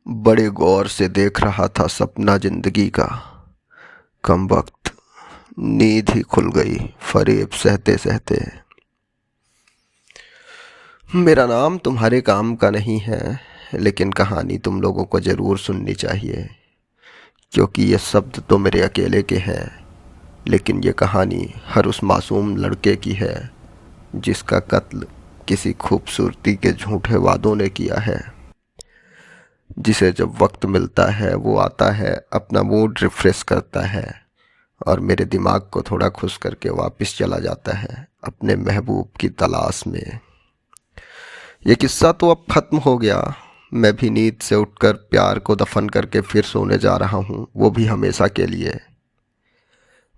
बड़े गौर से देख रहा था सपना जिंदगी का। कमबख्त नींद ही खुल गई फरेब सहते सहते। मेरा नाम तुम्हारे काम का नहीं है, लेकिन कहानी तुम लोगों को ज़रूर सुननी चाहिए, क्योंकि ये शब्द तो मेरे अकेले के हैं, लेकिन ये कहानी हर उस मासूम लड़के की है जिसका कत्ल किसी खूबसूरती के झूठे वादों ने किया है। जिसे जब वक्त मिलता है वो आता है, अपना मूड रिफ्रेश करता है और मेरे दिमाग को थोड़ा खुश करके वापस चला जाता है अपने महबूब की तलाश में। ये किस्सा तो अब ख़त्म हो गया। मैं भी नींद से उठकर प्यार को दफन करके फिर सोने जा रहा हूँ, वो भी हमेशा के लिए।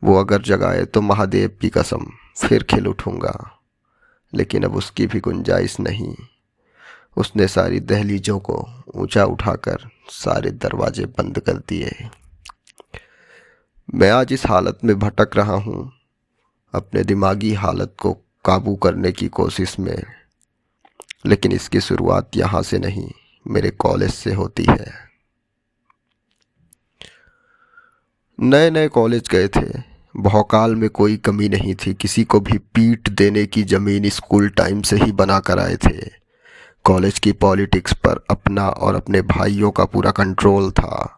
वो अगर जगाए तो महादेव की कसम फिर खिल उठूँगा, लेकिन अब उसकी भी गुंजाइश नहीं। उसने सारी दहलीजों को ऊंचा उठाकर सारे दरवाजे बंद कर दिए। मैं आज इस हालत में भटक रहा हूँ, अपने दिमागी हालत को काबू करने की कोशिश में। लेकिन इसकी शुरुआत यहाँ से नहीं, मेरे कॉलेज से होती है। नए नए कॉलेज गए थे, भौकाल में कोई कमी नहीं थी, किसी को भी पीट देने की ज़मीन स्कूल टाइम से ही बना कर आए थे। कॉलेज की पॉलिटिक्स पर अपना और अपने भाइयों का पूरा कंट्रोल था।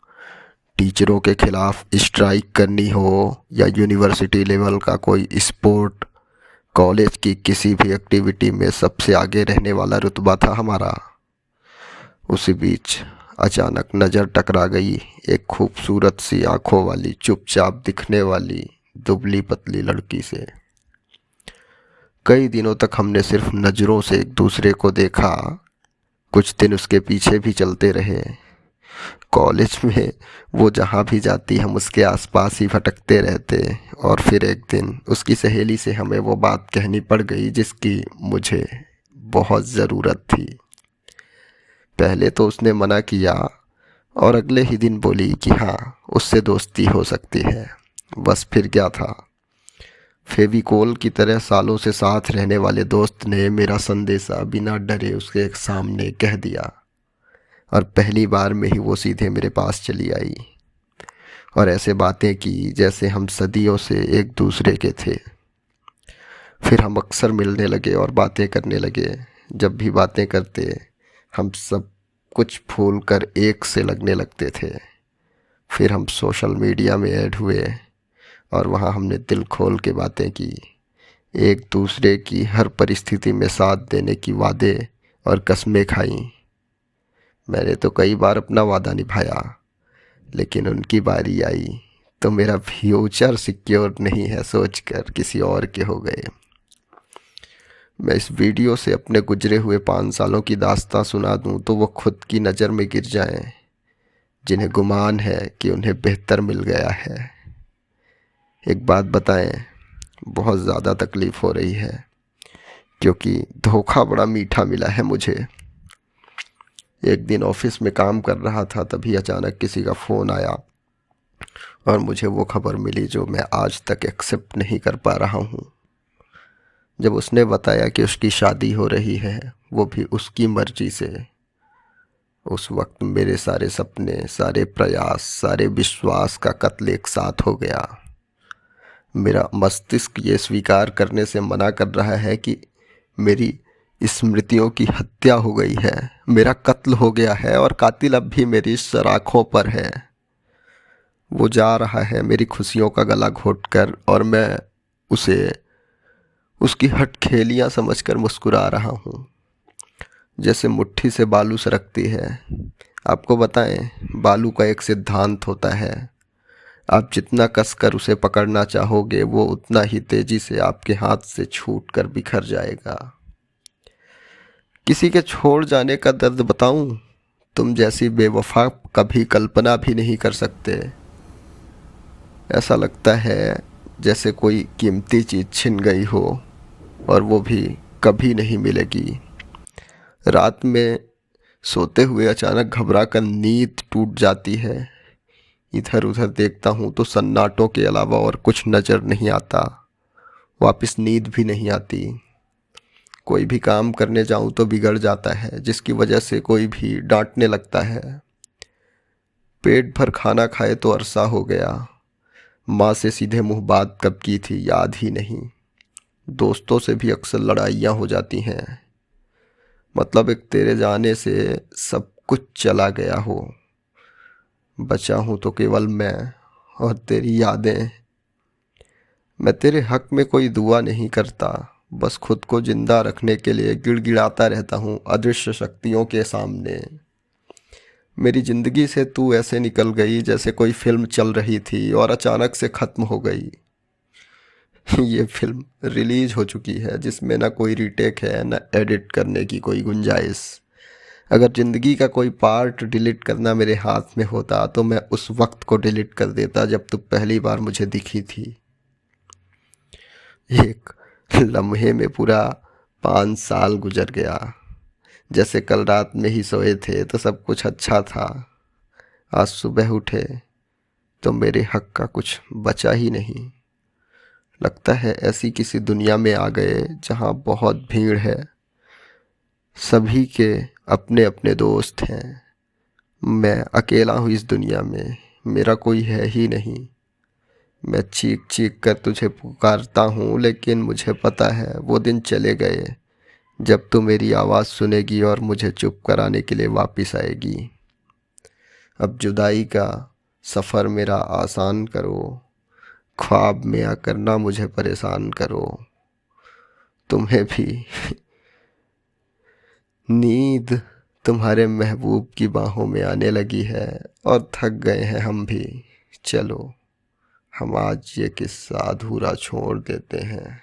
टीचरों के खिलाफ स्ट्राइक करनी हो या यूनिवर्सिटी लेवल का कोई स्पोर्ट, कॉलेज की किसी भी एक्टिविटी में सबसे आगे रहने वाला रुतबा था हमारा। उसी बीच अचानक नज़र टकरा गई एक खूबसूरत सी आंखों वाली, चुपचाप दिखने वाली, दुबली पतली लड़की से। कई दिनों तक हमने सिर्फ नज़रों से एक दूसरे को देखा। कुछ दिन उसके पीछे भी चलते रहे। कॉलेज में वो जहाँ भी जाती हम उसके आसपास ही भटकते रहते, और फिर एक दिन उसकी सहेली से हमें वो बात कहनी पड़ गई जिसकी मुझे बहुत ज़रूरत थी। पहले तो उसने मना किया और अगले ही दिन बोली कि हाँ, उससे दोस्ती हो सकती है। बस फिर क्या था, फेविकोल की तरह सालों से साथ रहने वाले दोस्त ने मेरा संदेशा बिना डरे उसके सामने कह दिया, और पहली बार में ही वो सीधे मेरे पास चली आई और ऐसे बातें की जैसे हम सदियों से एक दूसरे के थे। फिर हम अक्सर मिलने लगे और बातें करने लगे। जब भी बातें करते हम सब कुछ भूल कर एक से लगने लगते थे। फिर हम सोशल मीडिया में ऐड हुए और वहाँ हमने दिल खोल के बातें की, एक दूसरे की हर परिस्थिति में साथ देने की वादे और कसमें खाई। मैंने तो कई बार अपना वादा निभाया, लेकिन उनकी बारी आई तो मेरा फ्यूचर सिक्योर नहीं है सोचकर किसी और के हो गए। मैं इस वीडियो से अपने गुजरे हुए 5 सालों की दास्तां सुना दूं तो वो खुद की नज़र में गिर जाएं, जिन्हें गुमान है कि उन्हें बेहतर मिल गया है। एक बात बताएं, बहुत ज़्यादा तकलीफ़ हो रही है, क्योंकि धोखा बड़ा मीठा मिला है मुझे। एक दिन ऑफिस में काम कर रहा था, तभी अचानक किसी का फ़ोन आया और मुझे वो खबर मिली जो मैं आज तक एक्सेप्ट नहीं कर पा रहा हूँ। जब उसने बताया कि उसकी शादी हो रही है, वो भी उसकी मर्जी से, उस वक्त मेरे सारे सपने, सारे प्रयास, सारे विश्वास का कत्ल एक साथ हो गया। मेरा मस्तिष्क ये स्वीकार करने से मना कर रहा है कि मेरी स्मृतियों की हत्या हो गई है, मेरा कत्ल हो गया है और कातिल अब भी मेरी सराखों पर है। वो जा रहा है मेरी खुशियों का गला घोंटकर, और मैं उसे उसकी हठखेलियाँ समझकर मुस्कुरा रहा हूँ, जैसे मुट्ठी से बालू सरकती है। आपको बताएं, बालू का एक सिद्धांत होता है, आप जितना कसकर उसे पकड़ना चाहोगे वो उतना ही तेजी से आपके हाथ से छूटकर बिखर जाएगा। किसी के छोड़ जाने का दर्द बताऊं, तुम जैसी बेवफा कभी कल्पना भी नहीं कर सकते। ऐसा लगता है जैसे कोई कीमती चीज़ छिन गई हो और वो भी कभी नहीं मिलेगी। रात में सोते हुए अचानक घबरा कर नींद टूट जाती है। इधर उधर देखता हूँ तो सन्नाटों के अलावा और कुछ नज़र नहीं आता। वापस नींद भी नहीं आती। कोई भी काम करने जाऊँ तो बिगड़ जाता है, जिसकी वजह से कोई भी डांटने लगता है। पेट भर खाना खाए तो अरसा हो गया। माँ से सीधे मुंह बात कब की थी याद ही नहीं। दोस्तों से भी अक्सर लड़ाइयाँ हो जाती हैं। मतलब एक तेरे जाने से सब कुछ चला गया हो। बचा हूँ तो केवल मैं और तेरी यादें। मैं तेरे हक में कोई दुआ नहीं करता, बस खुद को जिंदा रखने के लिए गिड़गिड़ाता रहता हूँ अदृश्य शक्तियों के सामने। मेरी जिंदगी से तू ऐसे निकल गई जैसे कोई फिल्म चल रही थी और अचानक से ख़त्म हो गई। ये फिल्म रिलीज हो चुकी है जिसमें ना कोई रीटेक है ना एडिट करने की कोई गुंजाइश। अगर ज़िंदगी का कोई पार्ट डिलीट करना मेरे हाथ में होता तो मैं उस वक्त को डिलीट कर देता जब तू पहली बार मुझे दिखी थी। एक लम्हे में पूरा 5 साल गुजर गया। जैसे कल रात में ही सोए थे तो सब कुछ अच्छा था। आज सुबह उठे तो मेरे हक का कुछ बचा ही नहीं। लगता है ऐसी किसी दुनिया में आ गए जहाँ बहुत भीड़ है, सभी के अपने अपने दोस्त हैं। मैं अकेला हूँ इस दुनिया में, मेरा कोई है ही नहीं। मैं चीख चीख कर तुझे पुकारता हूँ लेकिन मुझे पता है वो दिन चले गए जब तू मेरी आवाज़ सुनेगी और मुझे चुप कराने के लिए वापस आएगी। अब जुदाई का सफ़र मेरा आसान करो, ख्वाब में आकर ना मुझे परेशान करो। तुम्हें भी नींद तुम्हारे महबूब की बाहों में आने लगी है और थक गए हैं हम भी। चलो हम आज ये किस्सा अधूरा छोड़ देते हैं।